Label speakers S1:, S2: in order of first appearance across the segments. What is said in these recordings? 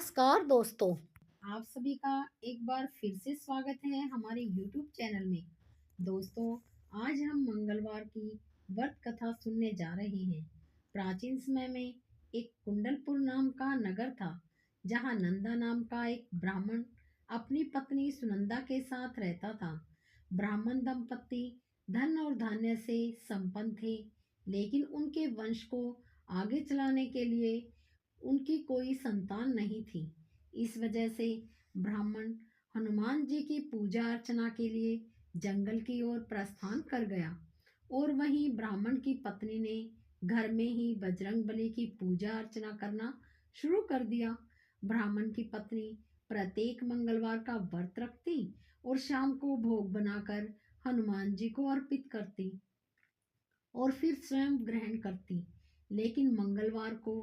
S1: नमस्कार दोस्तों। आप सभी का एक बार फिर से स्वागत है हमारे YouTube चैनल में। दोस्तों, आज हम मंगलवार की व्रत कथा सुनने जा रहे हैं। प्राचीन समय में एक कुंडलपुर नाम का नगर था, जहां नंदा नाम का एक ब्राह्मण अपनी पत्नी सुनंदा के साथ रहता था। ब्राह्मण दंपति धन और धान्य से संपन्न थे, लेकिन उनके वंश को आगे चलाने के लिए उनकी कोई संतान नहीं थी। इस वजह से ब्राह्मण हनुमान जी की पूजा अर्चना के लिए जंगल की ओर प्रस्थान कर गया और वहीं ब्राह्मण की पत्नी ने घर में ही बजरंगबली की पूजा अर्चना करना शुरू कर दिया। ब्राह्मण की पत्नी प्रत्येक मंगलवार का व्रत रखती और शाम को भोग बनाकर हनुमान जी को अर्पित करती और फिर स्वयं ग्रहण करती। लेकिन मंगलवार को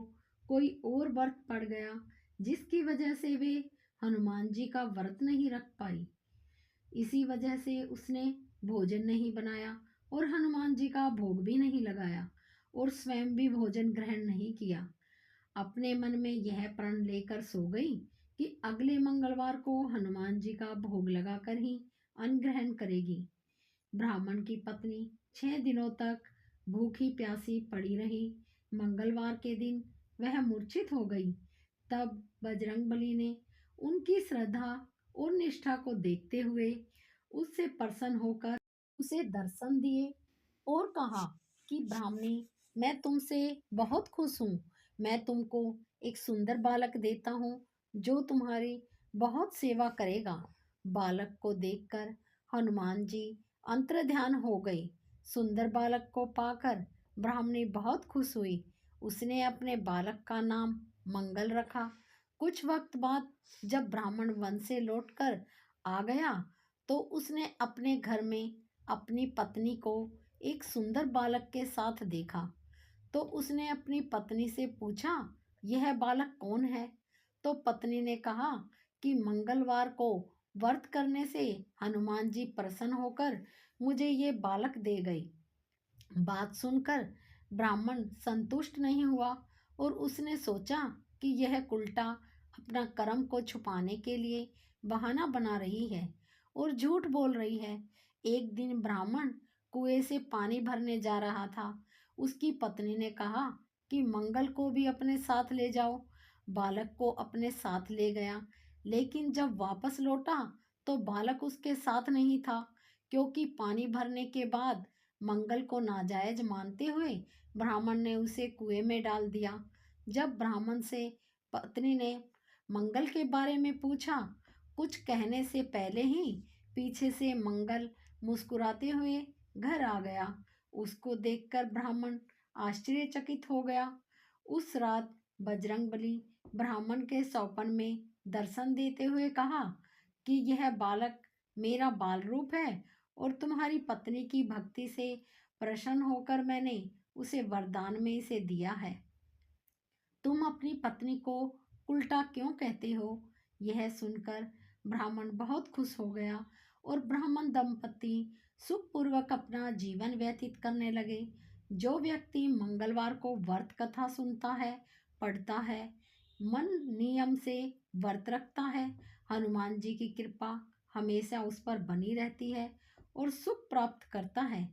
S1: कोई और व्रत पड़ गया, जिसकी वजह से वे हनुमान जी का व्रत नहीं रख पाई। इसी वजह से उसने भोजन नहीं बनाया और हनुमान जी का भोग भी नहीं लगाया और स्वयं भी भोजन ग्रहण नहीं किया। अपने मन में यह प्रण लेकर सो गई कि अगले मंगलवार को हनुमान जी का भोग लगाकर ही अन्न ग्रहण करेगी। ब्राह्मण की पत्नी 6 दिनों तक भूखी प्यासी पड़ी रही। मंगलवार के दिन वह मूर्छित हो गई। तब बजरंगबली ने उनकी श्रद्धा और निष्ठा को देखते हुए उससे प्रसन्न होकर उसे दर्शन दिए और कहा कि ब्राह्मणी, मैं तुमसे बहुत खुश हूँ। मैं तुमको एक सुंदर बालक देता हूँ जो तुम्हारी बहुत सेवा करेगा। बालक को देखकर हनुमान जी अंतर्ध्यान हो गई। सुंदर बालक को पाकर ब्राह्मणी बहुत खुश हुई। उसने अपने बालक का नाम मंगल रखा। कुछ वक्त बाद जब ब्राह्मण वन से लौटकर आ गया तो उसने अपने घर में अपनी पत्नी को एक सुंदर बालक के साथ देखा। तो उसने अपनी पत्नी से पूछा, यह बालक कौन है? तो पत्नी ने कहा कि मंगलवार को व्रत करने से हनुमान जी प्रसन्न होकर मुझे ये बालक दे गई। बात सुनकर ब्राह्मण संतुष्ट नहीं हुआ और उसने सोचा कि यह उल्टा अपना कर्म को छुपाने के लिए बहाना बना रही है और झूठ बोल रही है। एक दिन ब्राह्मण कुएं से पानी भरने जा रहा था। उसकी पत्नी ने कहा कि मंगल को भी अपने साथ ले जाओ। बालक को अपने साथ ले गया, लेकिन जब वापस लौटा तो बालक उसके साथ नहीं था, क्योंकि पानी भरने के बाद मंगल को नाजायज मानते हुए ब्राह्मण ने उसे कुएं में डाल दिया। जब ब्राह्मण से पत्नी ने मंगल के बारे में पूछा, कुछ कहने से पहले ही पीछे से मंगल मुस्कुराते हुए घर आ गया। उसको देखकर ब्राह्मण आश्चर्यचकित हो गया। उस रात बजरंगबली ब्राह्मण के स्वप्न में दर्शन देते हुए कहा कि यह बालक मेरा बाल रूप है और तुम्हारी पत्नी की भक्ति से प्रसन्न होकर मैंने उसे वरदान में इसे दिया है। तुम अपनी पत्नी को उल्टा क्यों कहते हो? यह सुनकर ब्राह्मण बहुत खुश हो गया और ब्राह्मण दंपति सुखपूर्वक अपना जीवन व्यतीत करने लगे। जो व्यक्ति मंगलवार को व्रत कथा सुनता है, पढ़ता है, मन नियम से व्रत रखता है, हनुमान जी की कृपा हमेशा उस पर बनी रहती है और सुख प्राप्त करता है।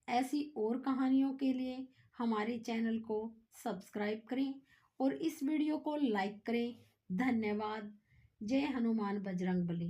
S1: ऐसी और कहानियों के लिए हमारे चैनल को सब्सक्राइब करें और इस वीडियो को लाइक करें। धन्यवाद। जय हनुमान बजरंगबली।